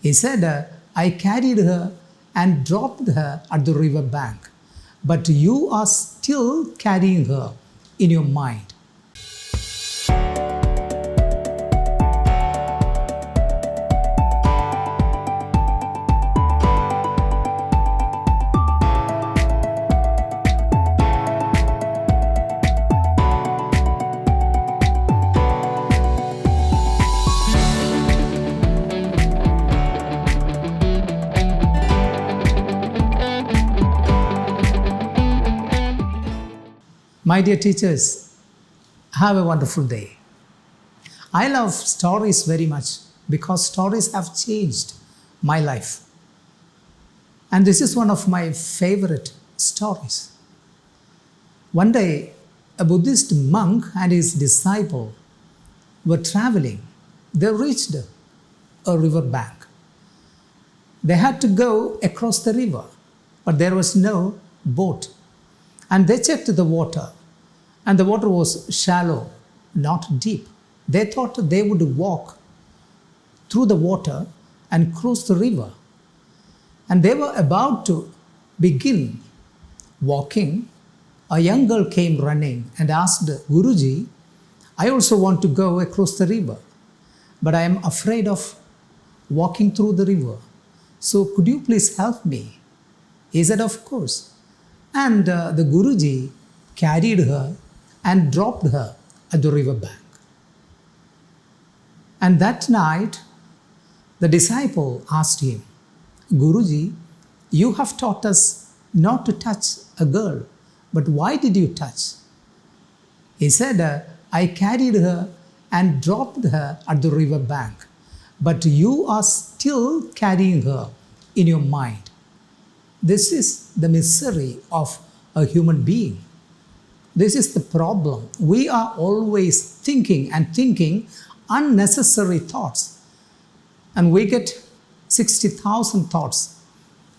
He said, I carried her and dropped her at the river bank, but you are still carrying her in your mind. My dear teachers, have a wonderful day. I love stories very much because stories have changed my life. And this is one of my favorite stories. One day, a Buddhist monk and his disciple were traveling. They reached a river bank. They had to go across the river, but there was no boat. And they checked the water, and the water was shallow, not deep. They thought they would walk through the water and cross the river. And they were about to begin walking. A young girl came running and asked, Guruji, I also want to go across the river, but I am afraid of walking through the river. So could you please help me? He said, of course. And the Guruji carried her and dropped her at the river bank. And that night, the disciple asked him, Guruji, you have taught us not to touch a girl, but why did you touch? He said, I carried her and dropped her at the river bank, but you are still carrying her in your mind. This is the misery of a human being. This is the problem. We are always thinking unnecessary thoughts. And we get 60,000 thoughts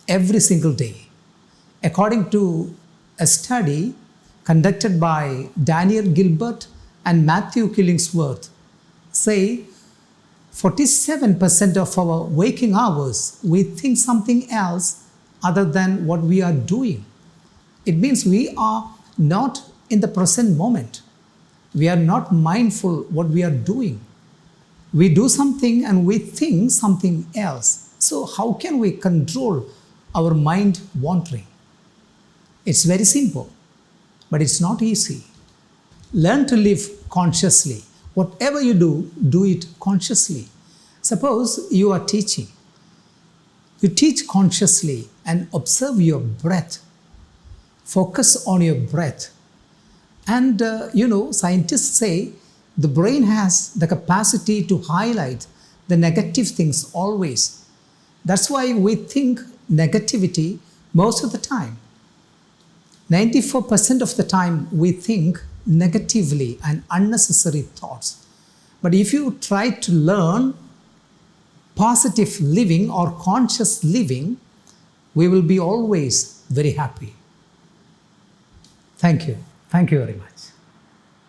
every single day. According to a study conducted by Daniel Gilbert and Matthew Killingsworth, say 47% of our waking hours, we think something else other than what we are doing. It means we are not in the present moment. We are not mindful what we are doing. We do something and we think something else. So how can we control our mind wandering? It's very simple, but it's not easy. Learn to live consciously. Whatever you do, do it consciously. Suppose you are teaching. You teach consciously and observe your breath. Focus on your breath. And scientists say the brain has the capacity to highlight the negative things always. That's why we think negativity most of the time. 94% of the time we think negatively and unnecessary thoughts. But if you try to learn positive living or conscious living, we will be always very happy. Thank you. Thank you very much.